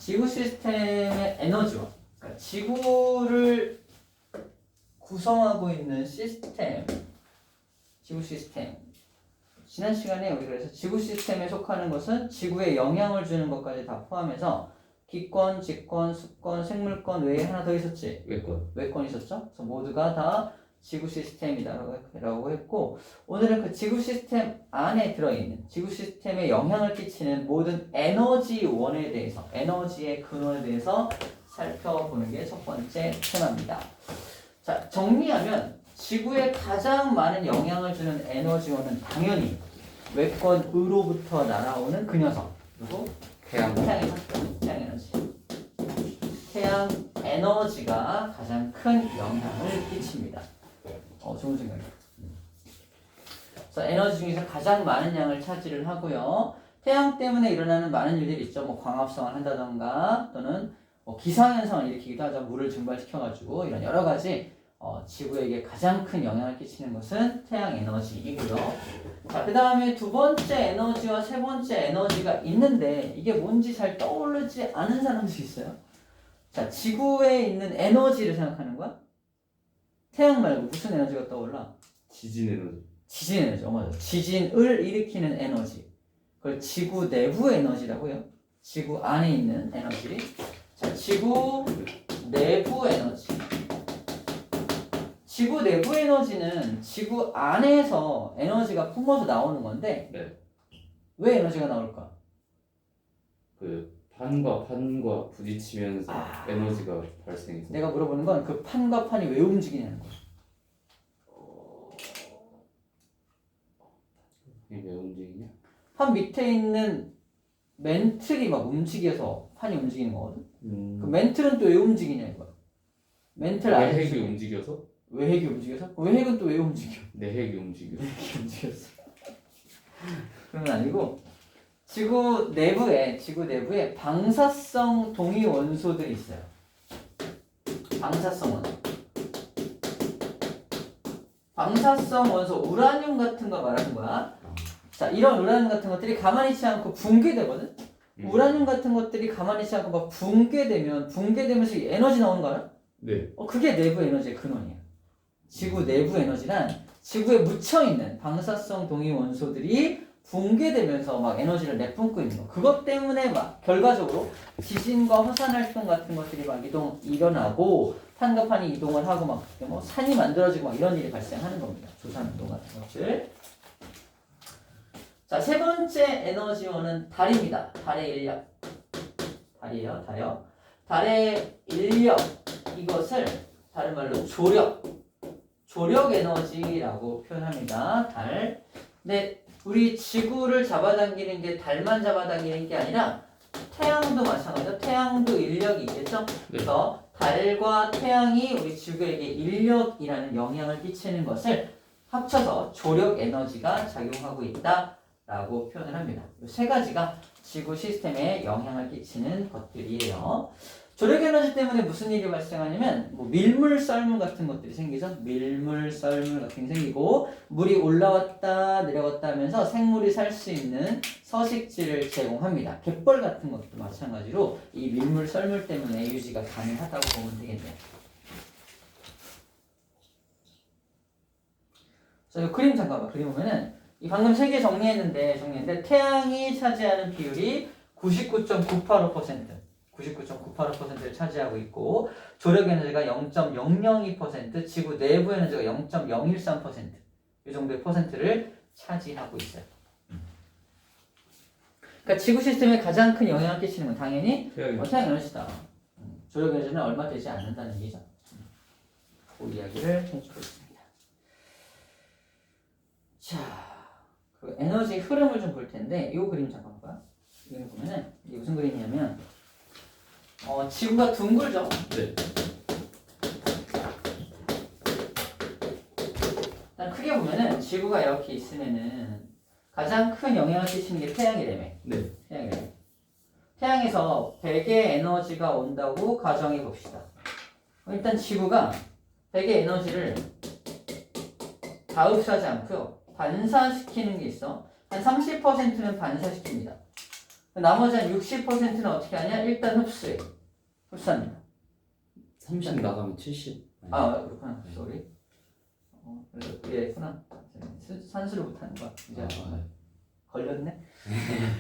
지구 시스템의 에너지원, 그러니까 지구를 구성하고 있는 시스템, 지구 시스템. 지난 시간에 우리 그래서 지구 시스템에 속하는 것은 지구에 영향을 주는 것까지 다 포함해서 기권, 직권, 수권, 생물권 외에 하나 더 있었지? 외권 있었죠? 그래서 모두가 다 지구 시스템이다라고 했고, 오늘은 그 지구 시스템 안에 들어있는 지구 시스템에 영향을 끼치는 모든 에너지원에 대해서, 에너지의 근원에 대해서 살펴보는 게 첫 번째 테마입니다. 자, 정리하면 지구에 가장 많은 영향을 주는 에너지원은 당연히 외권으로부터 날아오는 그 녀석, 그리고 태양의 활동, 태양 에너지. 태양 에너지가 가장 큰 영향을 끼칩니다. 좋은 생각이에요. 그래서 에너지 중에서 가장 많은 양을 차지를 하고요. 태양 때문에 일어나는 많은 일들이 있죠. 뭐 광합성을 한다던가 또는 뭐 기상현상을 일으키기도 하죠. 물을 증발시켜가지고 이런 여러 가지 지구에게 가장 큰 영향을 끼치는 것은 태양 에너지이고요. 자, 그 다음에 두 번째 에너지와 세 번째 에너지가 있는데 이게 뭔지 잘 떠오르지 않은 사람들이 있어요. 자, 지구에 있는 에너지를 생각하는 거야? 태양 말고 무슨 에너지가 떠올라? 지진 에너지. 지진 에너지, 맞아. 지진을 일으키는 에너지. 그걸 지구 내부 에너지라고요. 지구 안에 있는 에너지. 자, 지구 내부 에너지. 지구 내부 에너지는 지구 안에서 에너지가 뿜어서 나오는 건데, 네. 왜 에너지가 나올까? 그 판과 부딪히면서 에너지가 발생해서. 내가 물어보는 건 그 판과 판이 왜 움직이냐는 거야. 이게 왜 움직이냐? 판 밑에 있는 멘틀이 막 움직여서 판이 움직이는 거거든. 그 멘틀은 또 왜 움직이냐 이거야. 멘틀 왜 알지? 핵이 움직여서? 왜 핵이 움직여서? 왜 핵은 또 왜 움직여? 내 핵이 움직여. 핵이 움직였어. 그런 건 아니고 지구 내부에 방사성 동위 원소들이 있어요. 방사성 원소. 방사성 원소 우라늄 같은 거 말하는 거야. 자, 이런 우라늄 같은 것들이 가만히 있지 않고 붕괴되거든. 우라늄 같은 것들이 가만히 있지 않고 막 붕괴되면서 에너지 나오는 거 알아? 네. 그게 내부 에너지의 근원이야. 지구 내부 에너지란 지구에 묻혀있는 방사성 동위 원소들이 붕괴되면서 막 에너지를 내뿜고 있는 거. 그것 때문에 막 결과적으로 지진과 화산 활동 같은 것들이 막 일어나고 판과 판이 이동을 하고 막 뭐 산이 만들어지고 막 이런 일이 발생하는 겁니다. 조산 운동 같은 것들. 자, 세 번째 에너지원은 달입니다. 달의 인력. 달이에요, 달이요. 달의 인력. 이것을 다른 말로 조력 에너지라고 표현합니다. 달. 근데 우리 지구를 잡아당기는 게 달만 잡아당기는 게 아니라 태양도 마찬가지죠. 태양도 인력이 있겠죠. 그래서 달과 태양이 우리 지구에게 인력이라는 영향을 끼치는 것을 합쳐서 조력 에너지가 작용하고 있다라고 표현을 합니다. 이 세 가지가 지구 시스템에 영향을 끼치는 것들이에요. 조력 에너지 때문에 무슨 일이 발생하냐면 뭐 밀물 썰물 같은 것들이 생기죠. 밀물 썰물 같은 게 생기고 물이 올라왔다 내려갔다 하면서 생물이 살 수 있는 서식지를 제공합니다. 갯벌 같은 것도 마찬가지로 이 밀물 썰물 때문에 유지가 가능하다고 보면 되겠네요. 자, 이 그림 잠깐 봐. 그림 보면은 이 방금 세 개 정리했는데 태양이 차지하는 비율이 99.985%. 99.985%를 차지하고 있고 조력 에너지가 0.002%, 지구 내부 에너지가 0.013%, 이 정도의 퍼센트를 차지하고 있어요. 그러니까 지구 시스템에 가장 큰 영향을 끼치는 건 당연히 태양 에너지다. 조력 에너지는 얼마 되지 않는다는 얘기죠. 그 이야기를 해주고 있습니다. 자, 그 에너지 흐름을 좀 볼 텐데 이 그림 잠깐 봐. 이거 보면은 이게 무슨 그림이냐면 지구가 둥글죠? 네. 일단 크게 보면은 지구가 이렇게 있으면은 가장 큰 영향을 끼치는 게 태양이라며. 네. 태양이라며. 태양에서 백의 에너지가 온다고 가정해 봅시다. 일단 지구가 백의 에너지를 다 흡수하지 않고요. 반사시키는 게 있어. 한 30%는 반사시킵니다. 나머지 한 60%는 어떻게 하냐? 일단 흡수해. 흡수합니다. 30 나가면 70. 아, 그렇구나. 쏘리. 그래서 얘구나. 산수를 못하는 거야. 이제 걸렸네.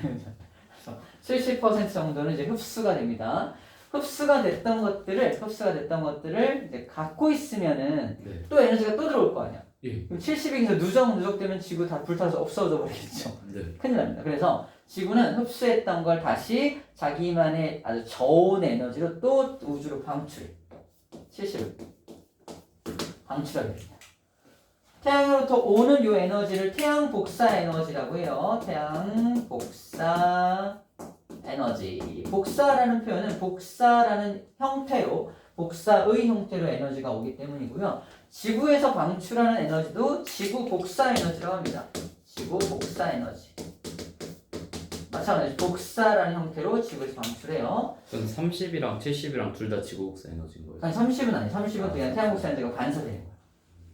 그래서 70% 정도는 이제 흡수가 됩니다. 흡수가 됐던 것들을 이제 갖고 있으면은 네. 또 에너지가 또 들어올 거 아니야. 예. 그럼 70에서 누적되면 지구 다 불타서 없어져 버리겠죠. 네. 큰일 납니다. 그래서 지구는 흡수했던 걸 다시 자기만의 아주 저온 에너지로 또 우주로 방출해. 70을 방출하게 됩니다. 태양으로부터 오는 이 에너지를 태양 복사 에너지라고 해요. 태양 복사 에너지. 복사라는 표현은 복사라는 형태로, 복사의 형태로 에너지가 오기 때문이고요. 지구에서 방출하는 에너지도 지구 복사 에너지라고 합니다. 지구 복사 에너지. 마찬가지 복사라는 형태로 지구에서 방출해요. 그럼 30이랑 70이랑 둘 다 지구 복사 에너지인 거예요? 아니 30은 아니. 30은 그냥 태양 복사 에너지가 반사되는 거야.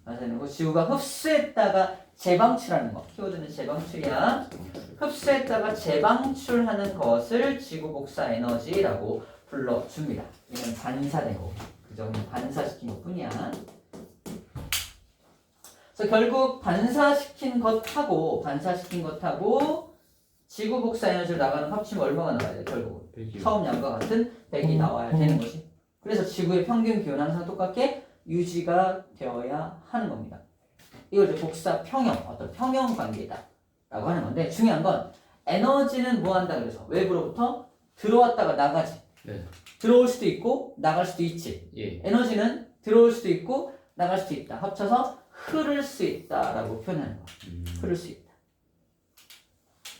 반사되는 거. 지구가 흡수했다가 재방출하는 거. 키워드는 재방출이야. 흡수했다가 재방출하는 것을 지구 복사 에너지라고 불러줍니다. 이건 반사되고, 그죠? 그냥 반사시킨 것뿐이야. 그래서 결국 반사시킨 것하고 지구 복사 에너지를 나가는 합치면 얼마가 나와야 돼? 결국 100이요. 처음 양과 같은 100이 나와야 되는 거지. 그래서 지구의 평균 기온은 항상 똑같게 유지가 되어야 하는 겁니다. 이걸 이제 복사 평형, 어떤 평형 관계다라고 하는 건데, 중요한 건 에너지는 뭐 한다 그래서 외부로부터 들어왔다가 나가지. 네. 들어올 수도 있고 나갈 수도 있지. 예. 에너지는 들어올 수도 있고 나갈 수도 있다. 합쳐서 흐를 수 있다라고 표현하는 거야. 흐를 수 있다.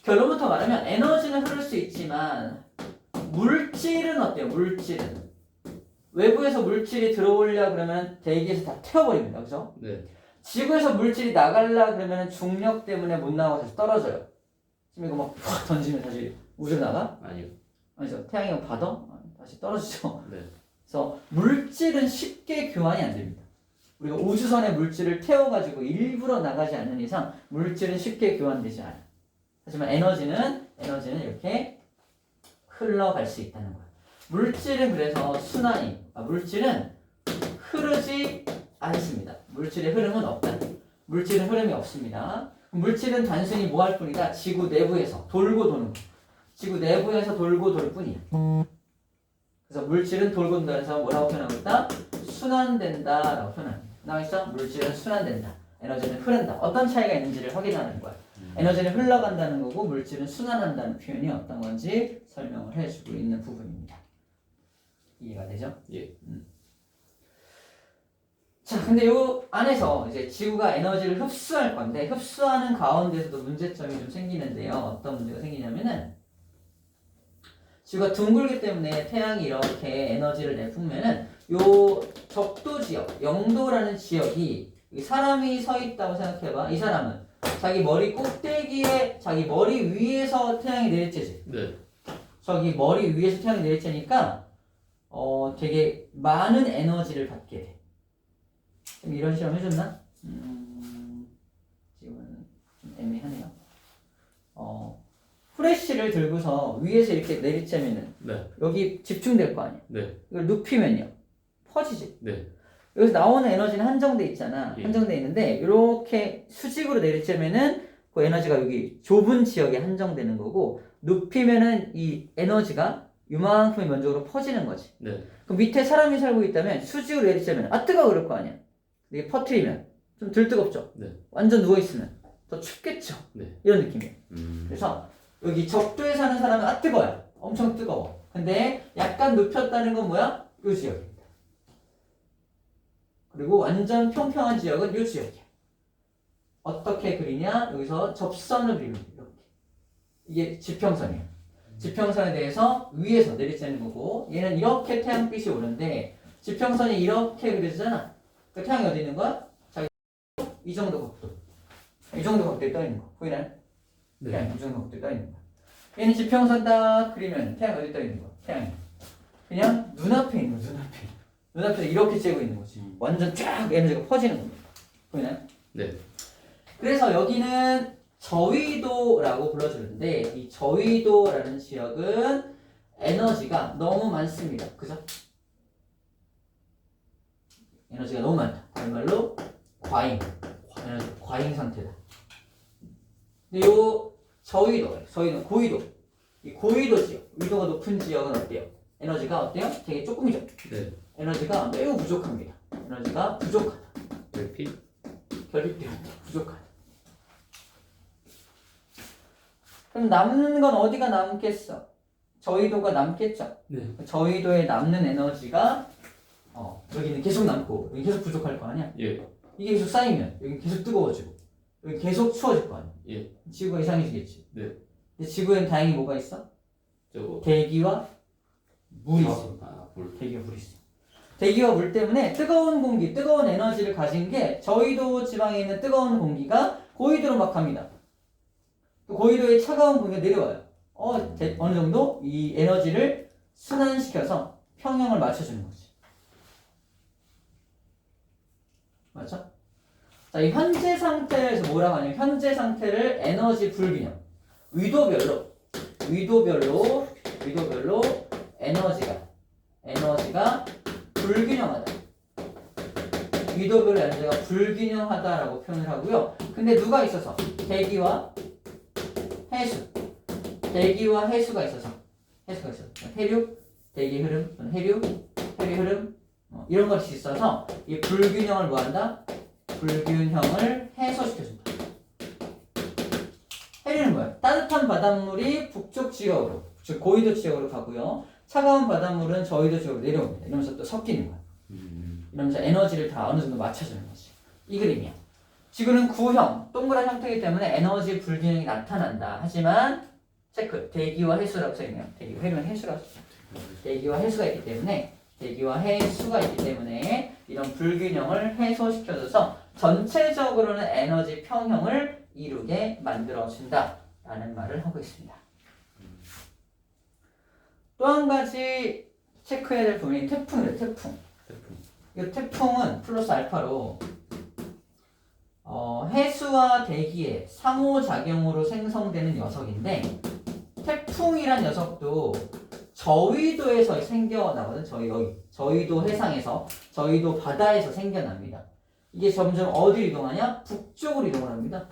결론부터 말하면 에너지는 흐를 수 있지만 물질은 어때요? 물질은 외부에서 물질이 들어오려 그러면 대기에서 다 태워버립니다. 그죠? 네. 지구에서 물질이 나가려 그러면 중력 때문에 못 나가고 다시 떨어져요. 지금 이거 막 확 던지면 다시 우주로 나가? 아니요. 아니죠. 태양이 받아? 다시 떨어지죠. 네. 그래서 물질은 쉽게 교환이 안 됩니다. 우리가 우주선에 물질을 태워가지고 일부러 나가지 않는 이상 물질은 쉽게 교환되지 않아요. 하지만 에너지는 이렇게 흘러갈 수 있다는 거예요. 물질은 그래서 물질은 흐르지 않습니다. 물질의 흐름은 없다. 물질은 흐름이 없습니다. 물질은 단순히 뭐 할 뿐이다. 지구 내부에서 돌고 도는 거. 지구 내부에서 돌고 돌 뿐이야. 그래서 물질은 돌고 돈다면서 뭐라고 표현하고 있다? 순환된다라고 표현합니다. 나와있어? 물질은 순환된다. 에너지는 흐른다. 어떤 차이가 있는지를 확인하는 거야. 에너지는 흘러간다는 거고 물질은 순환한다는 표현이 어떤 건지 설명을 해주고 있는 부분입니다. 이해가 되죠? 예. 자, 근데 요 안에서 이제 지구가 에너지를 흡수할 건데 흡수하는 가운데서도 문제점이 좀 생기는데요. 어떤 문제가 생기냐면은 지구가 둥글기 때문에 태양이 이렇게 에너지를 내뿜으면은 요 적도 지역, 영도라는 지역이 사람이 서 있다고 생각해봐. 이 사람은 자기 머리 꼭대기에 자기 머리 위에서 태양이 내리쬐지. 네. 저기 머리 위에서 태양이 내리쬐니까 되게 많은 에너지를 받게 돼. 좀 이런 실험 해줬나? 지금은 좀 애매하네요. 후레쉬를 들고서 위에서 이렇게 내리쬐면은 네. 여기 집중될 거 아니야. 네. 이걸 눕히면요 퍼지지. 네. 여기서 나오는 에너지는 한정돼 있잖아. 예. 한정돼 있는데 이렇게 수직으로 내리쬐면은 그 에너지가 여기 좁은 지역에 한정되는 거고 눕히면은 이 에너지가 이만큼의 면적으로 퍼지는 거지. 네. 그럼 밑에 사람이 살고 있다면 수직으로 내리쬐면 뜨거워 그럴 거 아니야. 이게 퍼트리면 좀 덜 뜨겁죠. 네. 완전 누워 있으면 더 춥겠죠. 네. 이런 느낌이에요. 그래서 그래서 여기 적도에 사는 사람은 뜨거워요. 엄청 뜨거워. 근데 약간 눕혔다는 건 뭐야? 요 지역입니다. 그리고 완전 평평한 지역은 요 지역이야. 어떻게 그리냐? 여기서 접선을 그리면 이렇게. 이게 지평선이에요. 지평선에 대해서 위에서 내리쬐는 거고 얘는 이렇게 태양빛이 오는데 지평선이 이렇게 그려지잖아. 그 태양이 어디 있는 거야? 자기 이 정도 각도. 이 정도 각도에 떠 있는 거. 보이나요? 네. 태양이 이 정도 각도에 떠 있는 거야. 얘는 지평선 딱 그리면 태양이 어디 떠 있는 거야? 태양이. 그냥 눈앞에 있는 거야. 눈앞에서 이렇게 쬐고 있는 거지. 완전 쫙 에너지가 퍼지는 겁니다. 보이나요? 네. 그래서 여기는 저위도라고 불러주는데 이 저위도라는 지역은 에너지가 너무 많습니다. 그죠? 에너지가 너무 많다. 다른 말로 과잉. 에너지 과잉 상태다. 근데 요 저위도, 고위도. 이 고위도 지역, 위도가 높은 지역은 어때요? 에너지가 어때요? 되게 조금이죠. 네. 에너지가 매우 부족합니다. 에너지가 부족하다. 결핍? 결핍 때문에 부족하다. 그럼 남는 건 어디가 남겠어? 저위도가 남겠죠. 네. 저위도에 남는 에너지가 여기는 계속 남고 여기 계속 부족할 거 아니야? 예. 이게 계속 쌓이면 여기 계속 뜨거워지고 여기 계속 추워질 거 아니야? 예. 지구가 이상해지겠지. 네. 근데 지구에는 다행히 뭐가 있어? 저거. 대기와 물이 있어. 물. 대기와 물이 있어. 대기와 물 때문에 뜨거운 공기, 뜨거운 에너지를 가진 게 저위도 지방에 있는 뜨거운 공기가 고위도로 막 갑니다. 또 고위도에 차가운 공기가 내려와요. 어느 정도 이 에너지를 순환시켜서 평형을 맞춰주는 거지. 맞죠? 자, 이 현재 상태에서 뭐라고 하냐면 현재 상태를 에너지 불균형. 위도별로 에너지가 불균형하다. 위도별로 에너지가 불균형하다라고 표현을 하고요. 근데 누가 있어서? 대기와 해수가 있어서 해류, 대기 흐름, 해류 흐름 이런 것이 있어서 이 불균형을 뭐한다? 불균형을 해소시켜준다. 해류는 뭐야? 따뜻한 바닷물이 북쪽 지역으로, 즉 고위도 지역으로 가고요. 차가운 바닷물은 저위도 지역으로 내려옵니다. 이러면서 또 섞이는 거야. 이러면서 에너지를 다 어느 정도 맞춰주는 거지. 이 그림이야. 지구는 구형, 동그란 형태이기 때문에 에너지 불균형이 나타난다. 하지만 체크, 대기와 해수라고 써있네요. 대기와 해류는 해수라고 써있네요. 대기와 해수가 있기 때문에 이런 불균형을 해소시켜줘서 전체적으로는 에너지 평형을 이루게 만들어준다 라는 말을 하고 있습니다. 또 한 가지 체크해야 될 부분이 태풍이에요. 이 태풍은 플러스 알파로 해수와 대기의 상호작용으로 생성되는 녀석인데 태풍이란 녀석도 저위도에서 생겨나거든. 저위도 해상에서, 저위도 바다에서 생겨납니다. 이게 점점 어디로 이동하냐? 북쪽으로 이동을 합니다.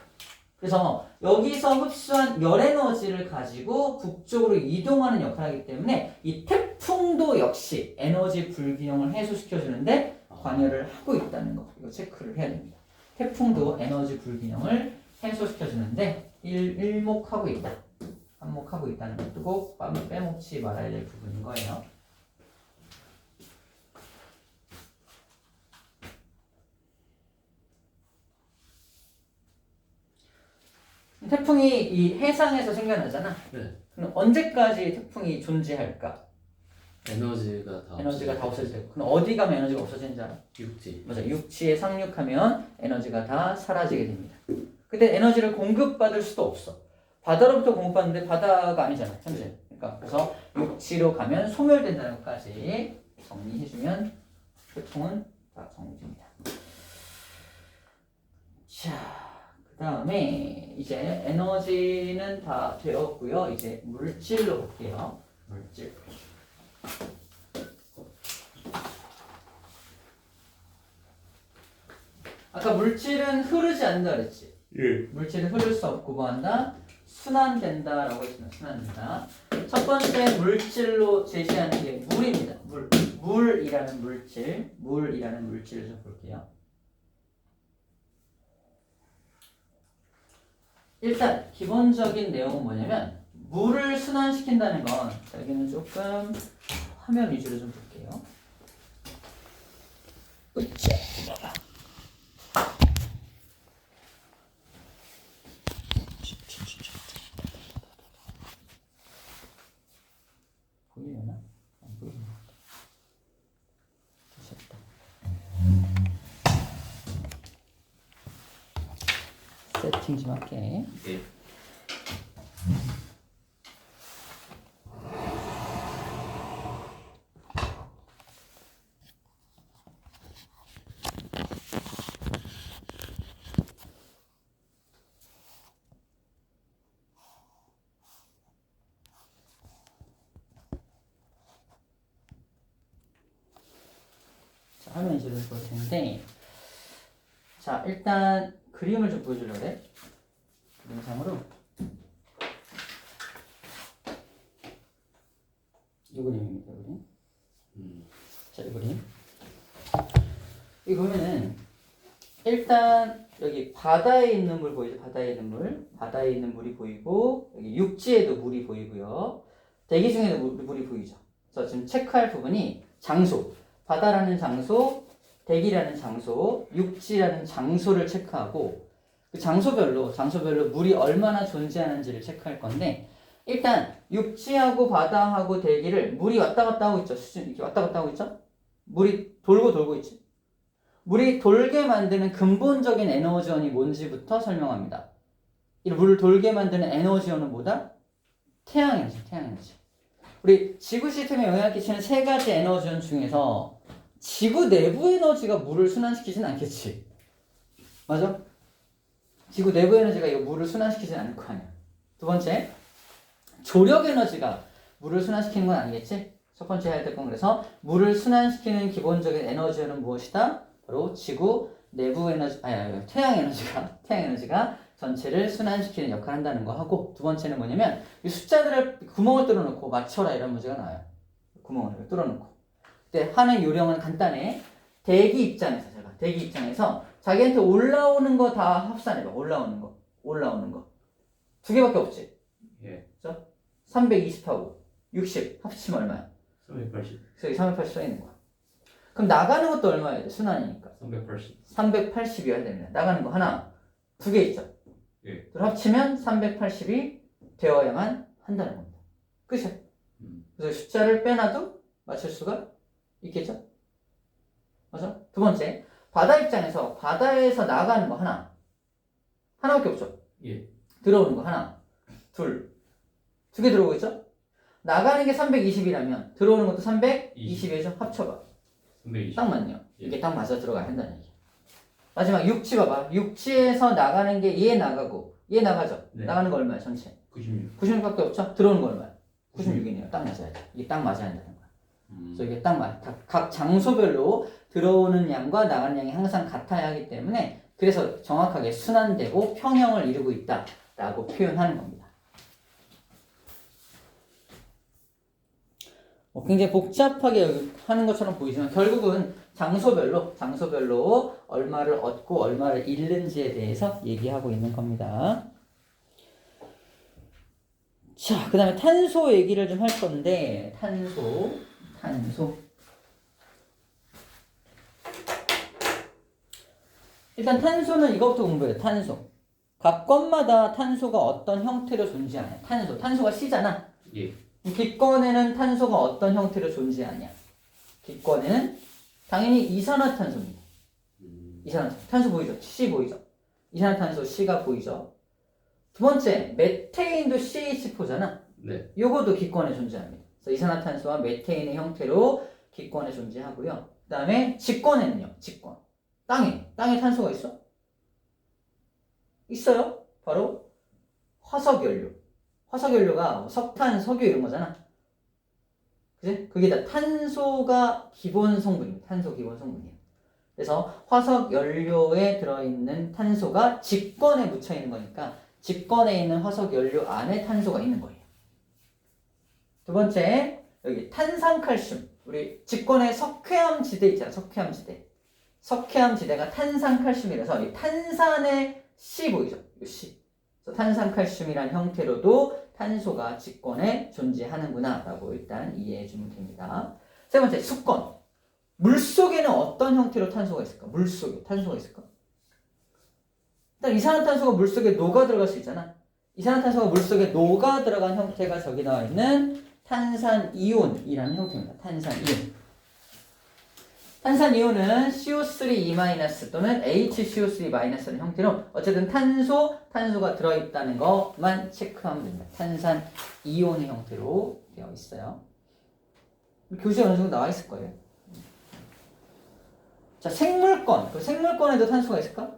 그래서 여기서 흡수한 열 에너지를 가지고 북쪽으로 이동하는 역할을 하기 때문에 이 태풍도 역시 에너지 불균형을 해소시켜주는데 관여를 하고 있다는 거. 이거 체크를 해야 됩니다. 태풍도 에너지 불균형을 해소시켜주는데 일목하고 있다. 한목하고 있다는 것도 꼭 빼먹지 말아야 될 부분인 거예요. 태풍이 이 해상에서 생겨나잖아. 네. 그럼 언제까지 태풍이 존재할까? 에너지가 다 없어질 거고. 그럼 어디 가면 에너지가 없어지는지 알아? 육지. 맞아. 육지에 상륙하면 에너지가 다 사라지게 됩니다. 근데 에너지를 공급받을 수도 없어. 바다로부터 공급받는데 바다가 아니잖아, 현재. 그러니까 그래서 육지로 가면 소멸된다는 것까지 정리해주면 태풍은 다 정리됩니다. 자. 그 다음에 이제 에너지는 다 되었고요. 이제 물질로 볼게요. 물질. 아까 물질은 흐르지 않는다 그랬지? 예. 물질은 흐를 수 없고 뭐한다? 순환된다라고 했습니다. 순환된다. 첫 번째 물질로 제시하는 게 물입니다. 물이라는 물질을 좀 볼게요. 일단 기본적인 내용은 뭐냐면 물을 순환시킨다는 건 여기는 조금 화면 위주로 좀 볼게요. 보이려나? 안 보이려나? 됐다. 세팅 좀 할게. 예. 문제를 볼 텐데, 자, 일단 그림을 좀 보여주려고 그래. 그림상으로. 이 그림입니다, 그림. 자, 이 그림. 이 보면은, 일단, 여기 바다에 있는 물 보이죠? 바다에 있는 물. 바다에 있는 물이 보이고, 여기 육지에도 물이 보이고요. 대기 중에도 물이 보이죠? 그래서 지금 체크할 부분이 장소. 바다라는 장소, 대기라는 장소, 육지라는 장소를 체크하고, 그 장소별로 물이 얼마나 존재하는지를 체크할 건데, 일단 육지하고 바다하고 대기를 물이 왔다 갔다 하고 있죠. 수준 이렇게 왔다 갔다 하고 있죠. 물이 돌고 있지. 물이 돌게 만드는 근본적인 에너지원이 뭔지부터 설명합니다. 이 물을 돌게 만드는 에너지원은 뭐다? 태양에너지, 태양에너지. 우리 지구 시스템에 영향을 끼치는 세 가지 에너지원 중에서 지구 내부 에너지가 물을 순환시키진 않겠지. 맞아? 지구 내부 에너지가 이 물을 순환시키진 않을 거 아니야. 두 번째, 조력 에너지가 물을 순환시키는 건 아니겠지? 첫 번째 해야 될 건 그래서 물을 순환시키는 기본적인 에너지는 무엇이다? 바로 지구 내부 에너지, 태양 에너지가 전체를 순환시키는 역할을 한다는 거 하고, 두 번째는 뭐냐면 이 숫자들을 구멍을 뚫어놓고 맞춰라 이런 문제가 나와요. 구멍을 뚫어놓고. 근데 하는 요령은 간단해. 대기 입장에서 자기한테 올라오는 거 다 합산해봐. 올라오는 거. 두 개밖에 없지. 예. 320하고 60 합치면 얼마야? 380. 그래서 여기 380 써있는 거야. 그럼 나가는 것도 얼마야 돼? 순환이니까. 380. 380이어야 됩니다. 나가는 거 하나, 두 개 있죠? 예. 둘 합치면 380이 되어야만 한다는 겁니다. 끝이야. 그래서 숫자를 빼놔도 맞출 수가 있겠죠? 맞아? 두 번째, 바다 입장에서 바다에서 나가는 거 하나밖에 없죠? 예. 들어오는 거 하나, 둘, 두 개 들어오고 있죠? 나가는 게 320이라면 들어오는 것도 320에서 합쳐봐. 320. 딱 맞네요. 예. 이게 딱 맞아 들어가야 한다는 얘기. 마지막 육지 봐봐. 육지에서 나가는 게 얘 나가고 얘 나가죠? 네. 나가는 거 얼마야 전체? 96. 96밖에 없죠? 들어오는 거 얼마야? 96이네요. 딱 맞아야 돼. 이게 딱 맞아야 한다는 거야. 그래서 이게 딱 맞아. 각 장소별로 들어오는 양과 나가는 양이 항상 같아야 하기 때문에 그래서 정확하게 순환되고 평형을 이루고 있다라고 표현하는 겁니다. 굉장히 복잡하게 하는 것처럼 보이지만 결국은 장소별로 얼마를 얻고 얼마를 잃는지에 대해서 얘기하고 있는 겁니다. 자, 그 다음에 탄소 얘기를 좀 할 건데 탄소 일단 탄소는 이것부터 공부해요. 탄소 각 건마다 탄소가 어떤 형태로 존재하냐. 탄소가 C잖아. 예. 기권에는 탄소가 어떤 형태로 존재하냐. 기권에는 당연히 이산화탄소입니다. 이산화탄소. 탄소 보이죠? C 보이죠? 이산화탄소 C가 보이죠? 두 번째, 메테인도 CH4잖아. 네. 요것도 기권에 존재합니다. 그래서 이산화탄소와 메테인의 형태로 기권에 존재하고요. 그 다음에 직권에는요. 직권. 땅에 탄소가 있어? 있어요. 바로 화석연료. 화석연료가 석탄, 석유 이런 거잖아. 그지? 그게 다 탄소가 기본 성분입니다. 탄소 기본 성분이에요. 그래서 화석연료에 들어있는 탄소가 직권에 묻혀 있는 거니까 직권에 있는 화석연료 안에 탄소가 있는 거예요. 두 번째, 여기 탄산칼슘. 우리 직권에 석회암지대 있잖아. 석회암지대가 탄산칼슘이라서 이 탄산의 C 보이죠? 이 C. 그래서 탄산칼슘이란 형태로도 탄소가 직권에 존재하는구나 라고 일단 이해해 주면 됩니다. 세 번째, 수권. 물속에는 어떤 형태로 탄소가 있을까? 물속에 탄소가 있을까? 일단 이산화탄소가 물속에 녹아 들어갈 수 있잖아. 이산화탄소가 물속에 녹아 들어간 형태가 저기 나와 있는 탄산이온이라는 형태입니다. 탄산이온은 CO3- 또는 HCO3- 라는 형태로 어쨌든 탄소가 들어있다는 것만 체크하면 됩니다. 탄산이온의 형태로 되어 있어요. 교재에 어느 정도 나와 있을 거예요. 자, 생물권. 생물권에도 탄소가 있을까?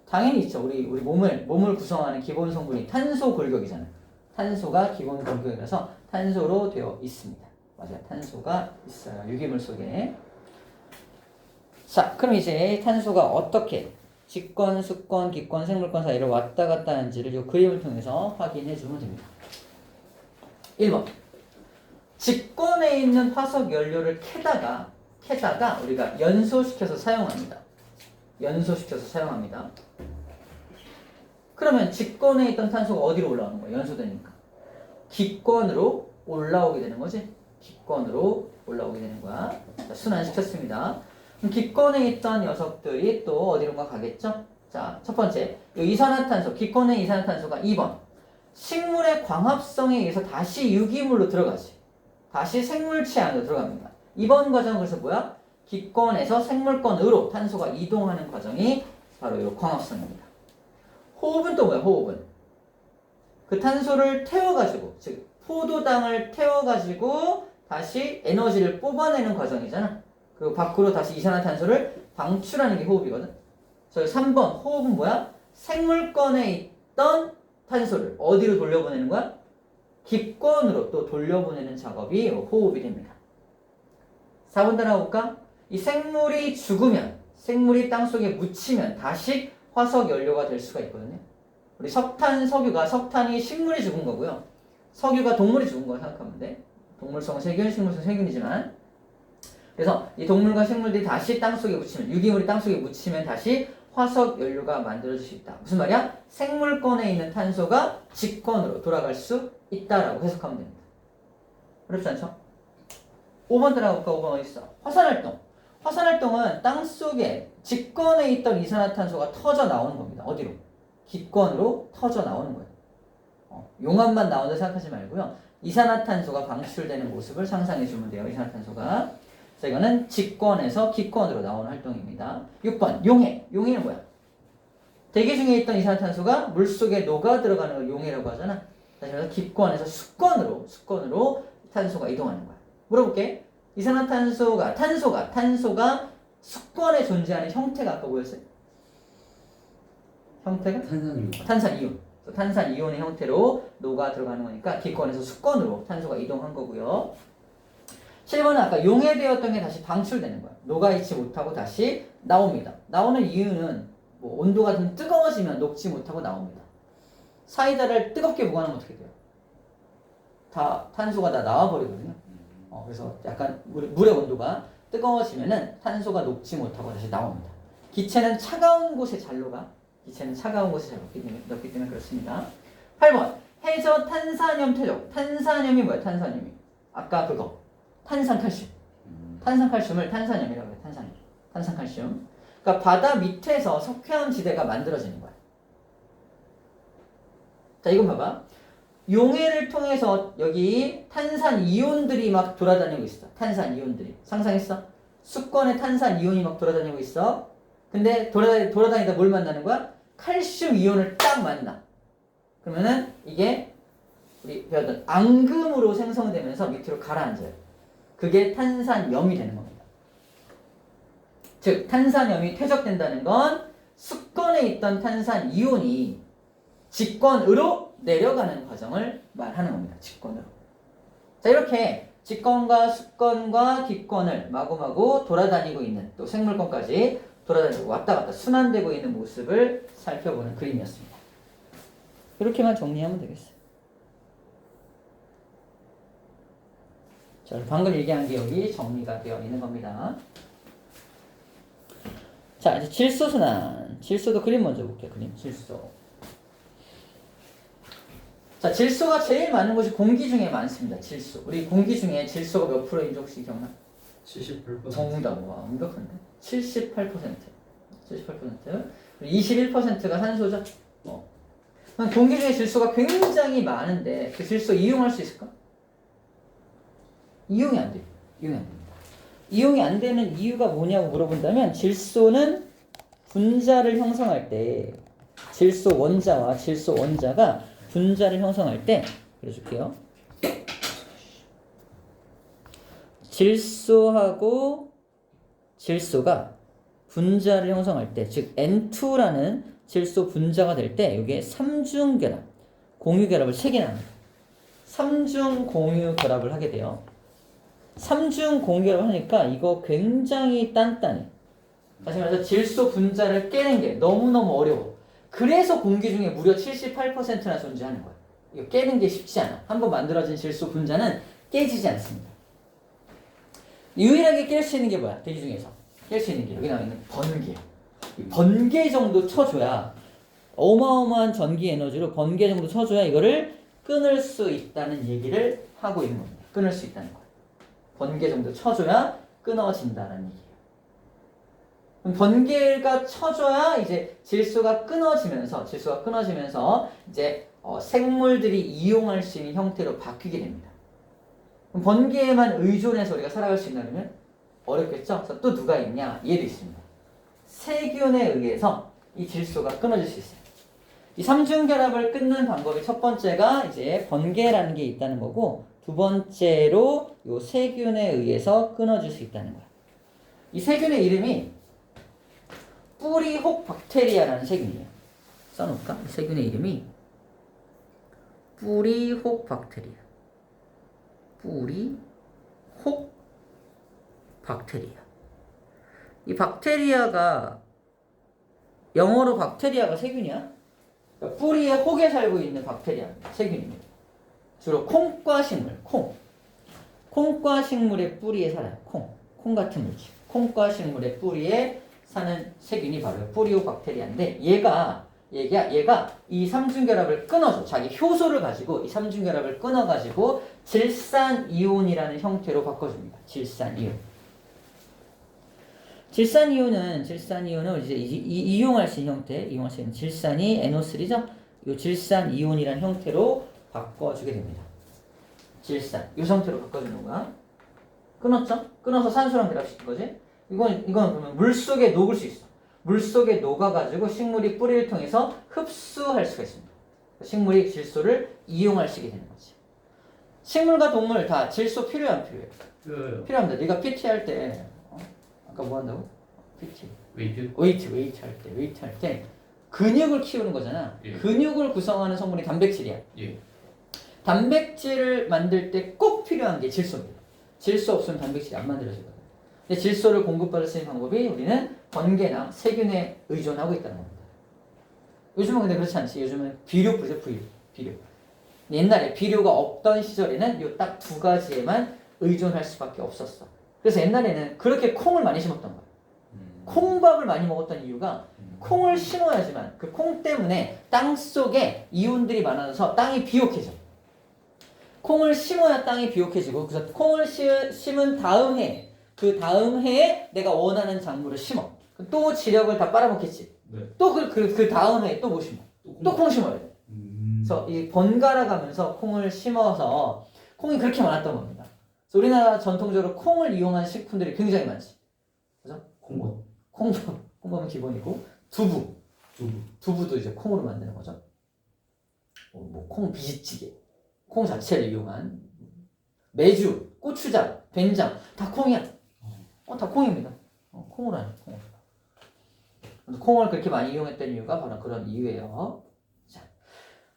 당연히 있죠. 우리 몸을 구성하는 기본 성분이 탄소 골격이잖아요. 탄소가 기본 골격이라서 탄소로 되어 있습니다. 맞아요. 탄소가 있어요. 유기물 속에. 자, 그럼 이제 탄소가 어떻게 직권, 수권, 기권, 생물권 사이를 왔다 갔다 하는지를 이 그림을 통해서 확인해 주면 됩니다. 1번. 직권에 있는 화석 연료를 캐다가 우리가 연소시켜서 사용합니다. 그러면 직권에 있던 탄소가 어디로 올라오는 거야? 연소되니까. 기권으로 올라오게 되는 거지? 기권으로 올라오게 되는 거야. 자, 순환시켰습니다. 그럼 기권에 있던 녀석들이 또 어디론가 가겠죠? 자, 첫 번째. 이 이산화탄소, 기권의 이산화탄소가 2번. 식물의 광합성에 의해서 다시 유기물로 들어가지. 다시 생물체 안으로 들어갑니다. 이번 과정은 그래서 뭐야? 기권에서 생물권으로 탄소가 이동하는 과정이 바로 이 광합성입니다. 호흡은 또 뭐야? 호흡은 그 탄소를 태워가지고, 즉 포도당을 태워가지고 다시 에너지를 뽑아내는 과정이잖아. 그리고 밖으로 다시 이산화탄소를 방출하는 게 호흡이거든. 그래서 3번 호흡은 뭐야? 생물권에 있던 탄소를 어디로 돌려보내는 거야? 기권으로 또 돌려보내는 작업이 호흡이 됩니다. 4번 따라 볼까? 이 생물이 죽으면, 생물이 땅속에 묻히면 다시 화석 연료가 될 수가 있거든요. 우리 석탄, 석유가, 석탄이 식물이 죽은 거고요. 석유가 동물이 죽은 거 생각하면 돼. 동물성은 세균, 식물성은 세균이지만. 그래서 이 동물과 생물들이 다시 땅속에 묻히면, 유기물이 땅속에 묻히면 다시 화석 연료가 만들어질 수 있다. 무슨 말이야? 생물권에 있는 탄소가 직권으로 돌아갈 수 있다라고 해석하면 됩니다. 어렵지 않죠? 5번 따라가볼까? 5번 어디 있어? 화산활동. 화산활동은 땅속에 직권에 있던 이산화탄소가 터져 나오는 겁니다. 어디로? 기권으로 터져 나오는 거예요. 용암만 나온다 생각하지 말고요. 이산화탄소가 방출되는 모습을 상상해 주면 돼요. 이산화탄소가. 자, 이거는 직권에서 기권으로 나오는 활동입니다. 6번 용해. 용해는 뭐야? 대기 중에 있던 이산화탄소가 물속에 녹아 들어가는 걸 용해라고 하잖아. 다시 말해서 기권에서 수권으로 탄소가 이동하는 거야. 물어볼게. 이산화탄소가 탄소가 수권에 존재하는 형태가 아까 뭐였어요? 형태가? 탄산이온. 탄산이온의 형태로 녹아 들어가는 거니까 기권에서 수권으로 탄소가 이동한 거고요. 7번은 아까 용해되었던 게 다시 방출되는 거야. 녹아있지 못하고 다시 나옵니다. 나오는 이유는 뭐 온도가 좀 뜨거워지면 녹지 못하고 나옵니다. 사이다를 뜨겁게 보관하면 어떻게 돼요? 다 탄소가 다 나와버리거든요. 그래서 약간 물의 온도가 뜨거워지면은 탄소가 녹지 못하고 다시 나옵니다. 기체는 차가운 곳에 잘 녹아. 녹기 때문에 그렇습니다. 8번 해저 탄산염 퇴적. 탄산염이 뭐야? 탄산염이 아까 그거 탄산칼슘. 탄산칼슘을 탄산염이라고 해요. 탄산칼슘. 그러니까 바다 밑에서 석회암 지대가 만들어지는 거야. 자, 이건 봐봐. 용해를 통해서 여기 탄산이온들이 막 돌아다니고 있어. 탄산이온들이. 상상했어? 수권에 탄산이온이 막 돌아다니고 있어. 근데 돌아다니다 뭘 만나는 거야? 칼슘 이온을 딱 만나. 그러면은 이게 우리 배웠던 앙금으로 생성되면서 밑으로 가라앉아요. 그게 탄산염이 되는 겁니다. 즉 탄산염이 퇴적된다는 건 수권에 있던 탄산이온이 직권으로 내려가는 과정을 말하는 겁니다. 직권으로. 자, 이렇게 직권과 수권과 기권을 마구마구 돌아다니고 있는, 또 생물권까지 돌아다니고 왔다 갔다 순환되고 있는 모습을 살펴보는 그림이었습니다. 이렇게만 정리하면 되겠어요. 자, 방금 얘기한 게 여기 정리가 되어 있는 겁니다. 자, 이제 질소순환. 질소도 그림 먼저 볼게요. 그림, 질소. 자, 질소가 제일 많은 곳이 공기 중에 많습니다. 질소. 우리 공기 중에 질소가 몇 프로인지 혹시 기억나? 78%. 정답. 와, 완벽한데? 78%. 21%가 산소죠? 그럼 공기 중에 질소가 굉장히 많은데 그 질소 이용할 수 있을까? 이용이 안 돼요. 이용이 안 되는 이유가 뭐냐고 물어본다면 질소는 분자를 형성할 때 질소 원자와 질소 원자가 분자를 형성할 때 그려줄게요. 질소하고 질소가 분자를 형성할 때, 즉 N2라는 질소 분자가 될 때 이게 3중 결합, 공유 결합을 3개나 합니다. 3중 공유 결합을 하게 돼요. 3중 공유 결합을 하니까 이거 굉장히 단단해. 다시 말해서 질소 분자를 깨는 게 너무너무 어려워. 그래서 공기 중에 무려 78%나 존재하는 거야. 이거 깨는 게 쉽지 않아. 한번 만들어진 질소 분자는 깨지지 않습니다. 유일하게 깰 수 있는 게 뭐야? 대기 중에서 깰 수 있는 게 여기 나와 있는 번개야. 이 번개 정도 쳐줘야 어마어마한 전기 에너지로 번개 정도 쳐줘야 이거를 끊을 수 있다는 얘기를 하고 있는 겁니다. 끊을 수 있다는 거야. 번개 정도 쳐줘야 끊어진다는 얘기예요. 그럼 번개가 쳐줘야 이제 질소가 끊어지면서 이제 생물들이 이용할 수 있는 형태로 바뀌게 됩니다. 그럼 번개에만 의존해서 우리가 살아갈 수 있냐면 어렵겠죠? 그래서 또 누가 있냐? 얘도 있습니다. 세균에 의해서 이 질소가 끊어질 수 있어요. 이 삼중결합을 끊는 방법이 첫 번째가 이제 번개라는 게 있다는 거고, 두 번째로 요 세균에 의해서 끊어질 수 있다는 거야. 이 세균의 이름이 뿌리혹 박테리아라는 세균이에요. 써놓을까? 이 세균의 이름이 뿌리혹 박테리아. 뿌리혹 박테리아. 이 박테리아가 영어로 박테리아가 세균이야? 그러니까 뿌리에 혹에 살고 있는 박테리아 세균입니다. 주로 콩과 식물, 콩과 식물의 뿌리에 살아요. 콩 같은 물질. 콩과 식물의 뿌리에 사는 세균이 바로 뿌리오 박테리아인데 얘가 이 삼중결합을 끊어줘. 자기 효소를 가지고 이 삼중결합을 끊어가지고 질산이온이라는 형태로 바꿔줍니다. 질산이온은 이제 이용할 수 있는 형태, 질산이 NO3죠? 이 질산이온이라는 형태로 바꿔주게 됩니다. 이 상태로 바꿔주는 거야. 끊었죠? 끊어서 산소랑 결합시킨 거지? 이건 그러면 물속에 녹을 수 있어. 물속에 녹아가지고 식물이 뿌리를 통해서 흡수할 수가 있습니다. 식물이 질소를 이용할 수 있게 되는 거지. 식물과 동물 다 질소 필요해 안 필요해? 필요합니다. 네가 PT 할 때 아까 뭐 한다고? PT. 웨이트 할 때 근육을 키우는 거잖아. 예. 근육을 구성하는 성분이 단백질이야. 예. 단백질을 만들 때 꼭 필요한 게 질소입니다. 질소 없으면 단백질이 안 만들어지거든. 근데 질소를 공급받을 수 있는 방법이 우리는 번개나 세균에 의존하고 있다는 겁니다. 요즘은 근데 그렇지 않지. 요즘은 비료 뿌리죠, 비료. 옛날에 비료가 없던 시절에는 요 딱 두 가지에만 의존할 수밖에 없었어. 그래서 옛날에는 그렇게 콩을 많이 심었던 거야. 콩밥을 많이 먹었던 이유가 콩을 심어야지만 그 콩 때문에 땅 속에 이온들이 많아져서 땅이 비옥해져. 콩을 심어야 땅이 비옥해지고, 그래서 콩을 심은 그 다음 해에 내가 원하는 작물을 심어. 또 지력을 다 빨아먹겠지. 네. 또 그 다음 해에 또 뭐 심어? 또 콩 심어야 돼. 그래서 이 번갈아 가면서 콩을 심어서 콩이 그렇게 많았던 겁니다. 그래서 우리나라 전통적으로 콩을 이용한 식품들이 굉장히 많지. 그죠? 콩밥은 기본이고, 두부도 이제 콩으로 만드는 거죠. 뭐 콩 비지찌개, 콩 자체를 이용한 메주, 고추장, 된장 다 콩이야. 다 콩입니다. 콩으로 하는 콩. 콩을 그렇게 많이 이용했던 이유가 바로 그런 이유예요. 자,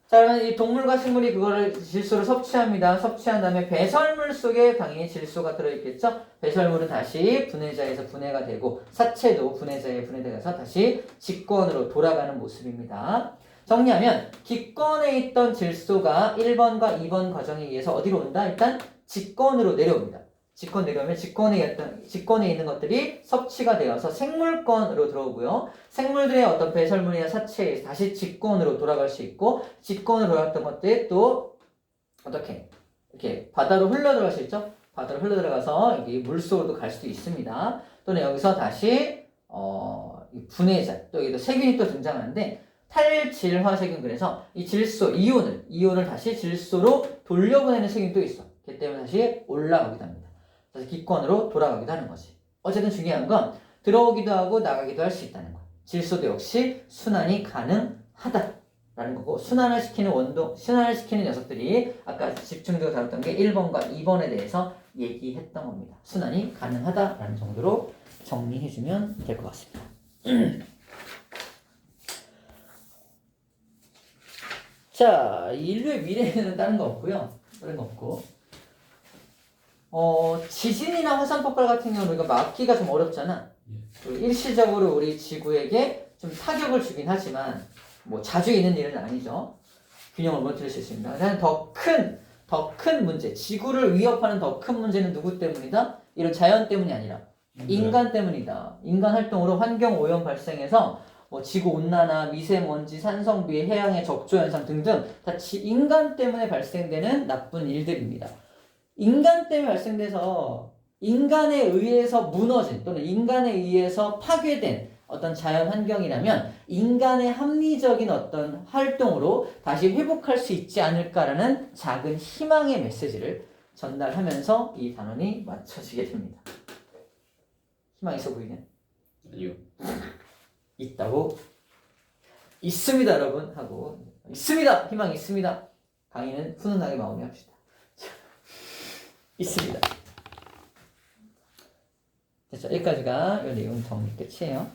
그러면 이 동물과 식물이 그거를 질소를 섭취합니다. 섭취한 다음에 배설물 속에 당연히 질소가 들어있겠죠. 배설물은 다시 분해자에서 분해가 되고, 사체도 분해자에 분해돼서 다시 직권으로 돌아가는 모습입니다. 정리하면 기권에 있던 질소가 1번과 2번 과정에 의해서 어디로 온다? 일단 직권으로 내려옵니다. 직권 내려오면 직권에 있는 것들이 섭취가 되어서 생물권으로 들어오고요. 생물들의 어떤 배설물이나 사체에 다시 직권으로 돌아갈 수 있고, 직권으로 돌아갔던 것들이 또 어떻게 이렇게 바다로 흘러 들어갈 수 있죠. 바다로 흘러 들어가서 여기 물속으로도 갈 수도 있습니다. 또는 여기서 다시 분해자, 또 여기도 세균이 또 등장하는데, 탈질화세균, 그래서 이 질소 이온을 다시 질소로 돌려보내는 세균이 또 있어. 그렇기 때문에 다시 올라가기도 합니다. 그래서 기권으로 돌아가기도 하는 거지. 어쨌든 중요한 건 들어오기도 하고 나가기도 할 수 있다는 거. 질소도 역시 순환이 가능하다라는 거고, 순환을 시키는 녀석들이 아까 집중적으로 다뤘던 게 1번과 2번에 대해서 얘기했던 겁니다. 순환이 가능하다라는 정도로 정리해주면 될 것 같습니다. 자, 인류의 미래에는 다른 거 없고요. 다른 거 없고. 지진이나 화산 폭발 같은 경우는 우리가 막기가 좀 어렵잖아. 일시적으로 우리 지구에게 좀 타격을 주긴 하지만 뭐 자주 있는 일은 아니죠. 균형을 무너뜨릴 수 있습니다. 그다음 더 큰 문제, 지구를 위협하는 더 큰 문제는 누구 때문이다? 이런 자연 때문이 아니라 인간 때문이다. 인간 활동으로 환경 오염 발생해서 뭐 지구 온난화, 미세먼지, 산성비, 해양의 적조 현상 등등 다 인간 때문에 발생되는 나쁜 일들입니다. 인간 때문에 발생돼서 인간에 의해서 무너진 또는 인간에 의해서 파괴된 어떤 자연 환경이라면 인간의 합리적인 어떤 활동으로 다시 회복할 수 있지 않을까라는 작은 희망의 메시지를 전달하면서 이 단원이 맞춰지게 됩니다. 희망 있어 보이네? 아니요. 있다고? 있습니다, 여러분. 하고 있습니다. 희망 있습니다. 강의는 훈훈하게 마무리합시다. 있습니다. 됐죠? 여기까지가 이 내용 정리 끝이에요.